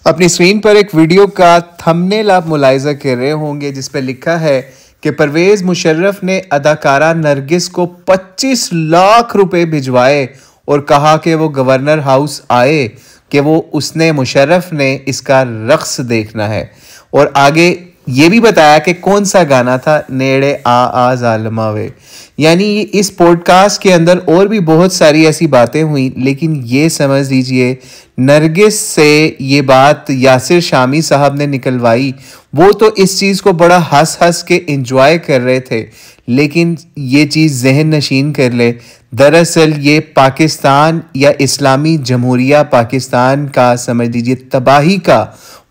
अपनी स्क्रीन पर एक वीडियो का थंबनेल आप मुलाहिजा कर रहे होंगे जिस पर लिखा है कि परवेज़ मुशर्रफ ने अदाकारा नरगिस को 25 लाख रुपए भिजवाए और कहा कि वो गवर्नर हाउस आए कि वो उसने मुशर्रफ ने इसका रक्स देखना है। और आगे ये भी बताया कि कौन सा गाना था, नेड़े आ ज़ालिमा वे। यानी इस पॉडकास्ट के अंदर और भी बहुत सारी ऐसी बातें हुई, लेकिन ये समझ लीजिए नरगिस से ये बात यासिर शामी साहब ने निकलवाई। वो तो इस चीज़ को बड़ा हंस हंस के एंजॉय कर रहे थे, लेकिन ये चीज़ जहन नशीन कर ले, दरअसल ये पाकिस्तान या इस्लामी जमहूरिया पाकिस्तान का समझ लीजिए तबाही का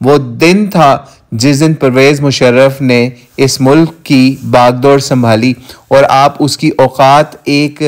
वो दिन था जिस दिन परवेज़ मुशर्रफ ने इस मुल्क की बागडोर संभाली। और आप उसकी औकात एक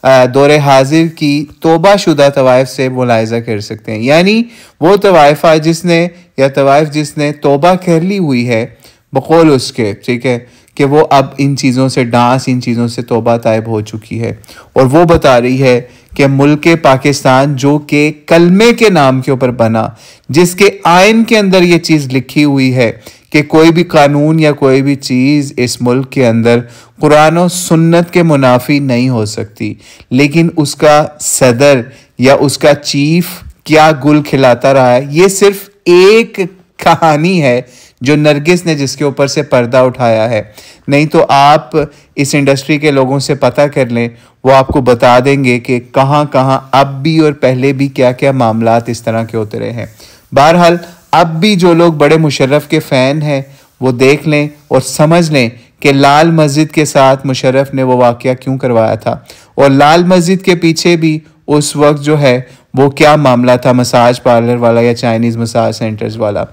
दौरे हाजिर की तौबा शुदा तवाइफ से मुलाहिजा कर सकते हैं। यानी वो तवाइफा जिसने तौबा कर ली हुई है बकौल उसके, ठीक है, कि वो अब इन चीज़ों से इन चीज़ों से तौबा तायब हो चुकी है। और वो बता रही है कि मुल्क पाकिस्तान जो कि कलमे के नाम के ऊपर बना, जिसके आइन के अंदर ये चीज़ लिखी हुई है कि कोई भी कानून या कोई भी चीज़ इस मुल्क के अंदर कुरान और सुन्नत के मुनाफी नहीं हो सकती, लेकिन उसका सदर या उसका चीफ क्या गुल खिलाता रहा है। ये सिर्फ एक कहानी है जो नरगिस ने जिसके ऊपर से पर्दा उठाया है। नहीं तो आप इस इंडस्ट्री के लोगों से पता कर लें, वो आपको बता देंगे कि कहाँ कहाँ अब भी और पहले भी क्या क्या मामलात इस तरह के होते रहे हैं। बहरहाल अब भी जो लोग बड़े मुशर्रफ के फ़ैन हैं वो देख लें और समझ लें कि लाल मस्जिद के साथ मुशर्रफ ने वो वाक़या क्यों करवाया था, और लाल मस्जिद के पीछे भी उस वक्त जो है वो क्या मामला था, मसाज पार्लर वाला या चाइनीज़ मसाज सेंटर्स वाला।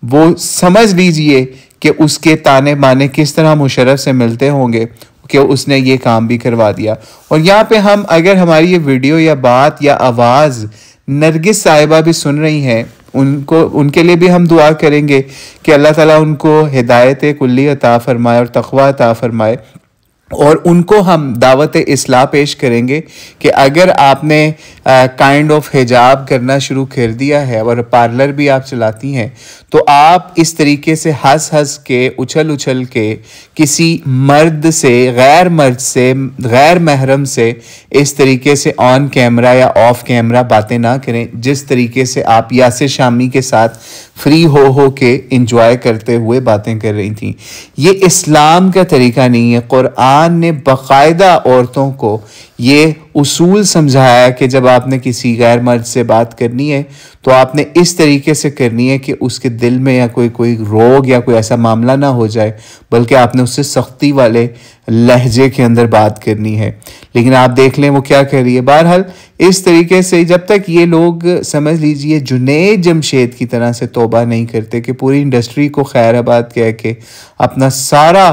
वो समझ लीजिए कि उसके ताने माने किस तरह मुशर्रफ से मिलते होंगे कि उसने ये काम भी करवा दिया। और यहाँ पे हम अगर हमारी ये वीडियो या बात या आवाज़ नरगिस साहिबा भी सुन रही हैं, उनके लिए भी हम दुआ करेंगे कि अल्लाह ताला उनको हिदायत कुल्ली अता फरमाए और तक़वा अता फरमाए। और उनको हम दावत इस्लाह पेश करेंगे कि अगर आपने काइंड ऑफ हिजाब करना शुरू कर दिया है और पार्लर भी आप चलाती हैं, तो आप इस तरीके से हंस हंस के उछल के किसी मर्द से, गैर महरम से इस तरीके से ऑन कैमरा या ऑफ कैमरा बातें ना करें, जिस तरीके से आप यासिर शामी के साथ फ्री हो के इंजॉय करते हुए बातें कर रही थी। ये इस्लाम का तरीका नहीं है। कुरान ने बाकायदा औरतों को ये उसूल समझाया कि जब आपने किसी गैर मर्द से बात करनी है तो आपने इस तरीके से करनी है कि उसके दिल में या कोई रोग या कोई ऐसा मामला ना हो जाए, बल्कि आपने उससे सख्ती वाले लहजे के अंदर बात करनी है। लेकिन आप देख लें वो क्या कर रही है। बहरहाल इस तरीके से जब तक ये लोग समझ लीजिए जुनैद जमशेद की तरह से तौबा नहीं करते कि पूरी इंडस्ट्री को खैराबाद कह के अपना सारा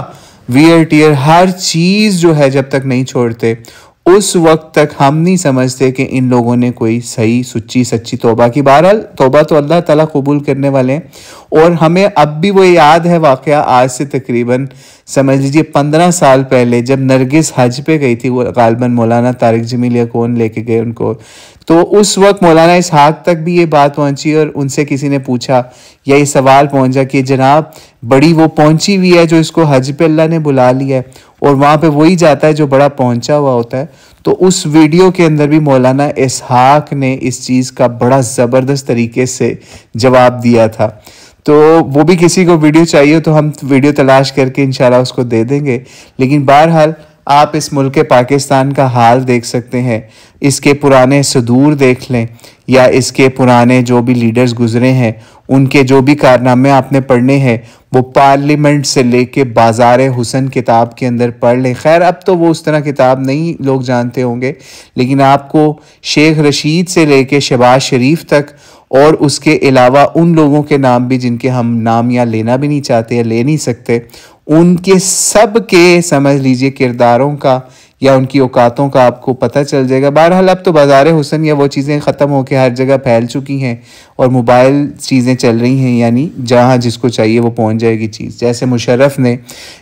वियर टियर हर चीज़ जो है जब तक नहीं छोड़ते, उस वक्त तक हम नहीं समझते कि इन लोगों ने कोई सही सच्ची तौबा की। बहरहाल तौबा तो अल्लाह ताला कबूल करने वाले हैं। और हमें अब भी वो याद है वाक़या, आज से तकरीबन समझ लीजिए 15 साल पहले जब नरगिस हज पे गई थी, वो गालिबन मौलाना तारिक जमील या कौन लेके गए उनको, तो उस वक्त मौलाना इसहाक तक भी ये बात पहुंची और उनसे किसी ने पूछा या ये सवाल पहुंचा कि जनाब बड़ी वो पहुंची हुई है जो इसको हज पे अल्लाह ने बुला लिया है, और वहाँ पे वही जाता है जो बड़ा पहुंचा हुआ होता है। तो उस वीडियो के अंदर भी मौलाना इसहाक ने इस चीज़ का बड़ा ज़बरदस्त तरीके से जवाब दिया था। तो वो भी किसी को वीडियो चाहिए तो हम वीडियो तलाश करके इंशाल्लाह उसको दे देंगे। लेकिन बहरहाल आप इस मुल्क पाकिस्तान का हाल देख सकते हैं, इसके पुराने सदूर देख लें या इसके पुराने जो भी लीडर्स गुजरे हैं उनके जो भी कारनामे आपने पढ़ने हैं, वो पार्लियामेंट से लेके बाज़ार हुसन किताब के अंदर पढ़ लें। खैर अब तो वो उस तरह किताब नहीं लोग जानते होंगे, लेकिन आपको शेख रशीद से लेके शहबाज शरीफ तक और उसके अलावा उन लोगों के नाम भी जिनके हम नाम या लेना भी नहीं चाहते या ले नहीं सकते, उनके सब के समझ लीजिए किरदारों का या उनकी औकातों का आपको पता चल जाएगा। बहरहाल अब तो बाज़ार हुसन या वो चीज़ें ख़त्म होकर हर जगह फैल चुकी हैं और मोबाइल चीज़ें चल रही हैं, यानी जहाँ जिसको चाहिए वो पहुँच जाएगी चीज़। जैसे मुशर्रफ ने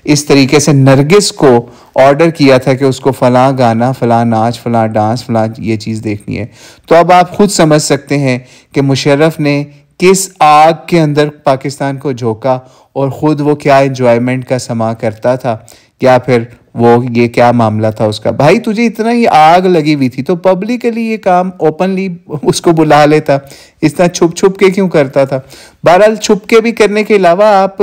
इस तरीके से नरगिस को ऑर्डर किया था कि उसको फ़लाँ गाना, फ़लाँ नाच, फ़लाँ डांस, फ़लाँ ये चीज़ देखनी है, तो अब आप खुद समझ सकते हैं कि मुशर्रफ ने किस आग के अंदर पाकिस्तान को झोंका और ख़ुद वो क्या एंजॉयमेंट का समा करता था, या फिर वो ये क्या मामला था उसका। भाई तुझे इतना ही आग लगी हुई थी तो पब्लिकली ये काम ओपनली उसको बुला लेता, इतना छुप छुप के क्यों करता था। बहरहाल छुप के भी करने के अलावा आप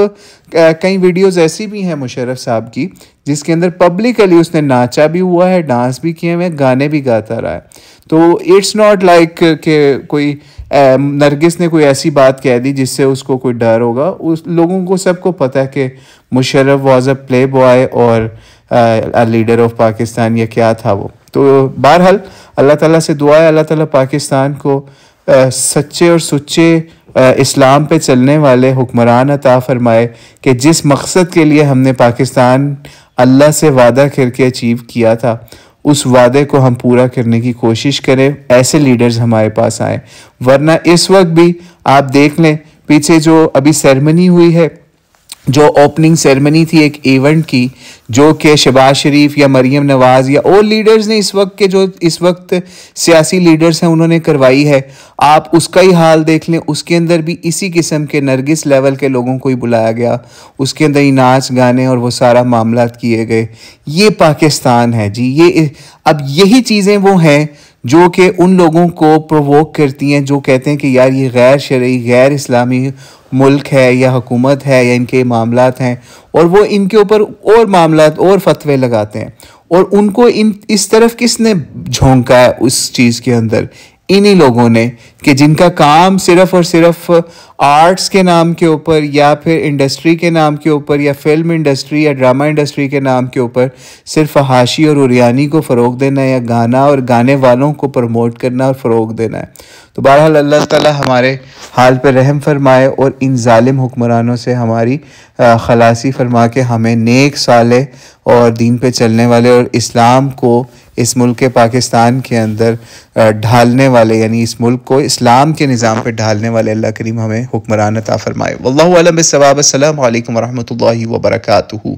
कई वीडियोस ऐसी भी हैं मुशर्रफ साहब की जिसके अंदर पब्लिकली उसने नाचा भी हुआ है, डांस भी किए हुए हैं, गाने भी गाता रहा है। तो इट्स नॉट लाइक कि कोई नरगिस ने कोई ऐसी बात कह दी जिससे उसको कोई डर होगा। उस लोगों को सबको पता है कि Musharraf was a play boy और लीडर ऑफ पाकिस्तान, या क्या था वो। तो बहरहाल अल्लाह ताला से दुआ है, अल्लाह ताला पाकिस्तान को सच्चे और सुच्चे इस्लाम पे चलने वाले हुक्मरान अता फरमाए कि जिस मकसद के लिए हमने पाकिस्तान अल्लाह से वादा करके अचीव किया था उस वादे को हम पूरा करने की कोशिश करें, ऐसे लीडर्स हमारे पास आए। वरना इस वक्त भी आप देख लें, पीछे जो अभी सेरेमनी हुई है, जो ओपनिंग सेरेमनी थी एक इवेंट की, जो कि शहबाज शरीफ या मरीम नवाज़ या और लीडर्स ने इस वक्त के जो इस वक्त सियासी लीडर्स हैं उन्होंने करवाई है, आप उसका ही हाल देख लें। उसके अंदर भी इसी किस्म के नरगिस लेवल के लोगों को ही बुलाया गया, उसके अंदर ही नाच गाने और वो सारा मामला किए गए। ये पाकिस्तान है जी। ये अब यही चीज़ें वो हैं जो कि उन लोगों को प्रोवोक करती हैं जो कहते हैं कि यार ये गैर शरई गैर इस्लामी मुल्क है या हुकूमत है या इनके मामलात हैं, और वो इनके ऊपर और मामलात और फतवे लगाते हैं। और उनको इस तरफ किसने झोंका है उस चीज़ के अंदर? इन्हीं लोगों ने, कि जिनका काम सिर्फ और सिर्फ आर्ट्स के नाम के ऊपर या फिर इंडस्ट्री के नाम के ऊपर या फिल्म इंडस्ट्री या ड्रामा इंडस्ट्री के नाम के ऊपर सिर्फ हाशी और उरियानी को फ़रोग देना है या गाना और गाने वालों को प्रमोट करना और फ़रोग देना है। तो बहरहाल अल्लाह ताला हमारे हाल पर रहम फरमाए और इन जालिम हुक्मरानों से हमारी खलासी फरमा के हमें नेक साले और दीन पे चलने वाले और इस्लाम को इस मुल्क के पाकिस्तान के अंदर ढालने वाले, यानी इस मुल्क को इस्लाम के निज़ाम पे ढालने वाले अल्लाह करीम हमें हुक्मरान अता फरमाए। वल्लाहु अलम बिस्सवाब। अस्सलामु अलैकुम वरहमतुल्लाहि वबरकातुहू।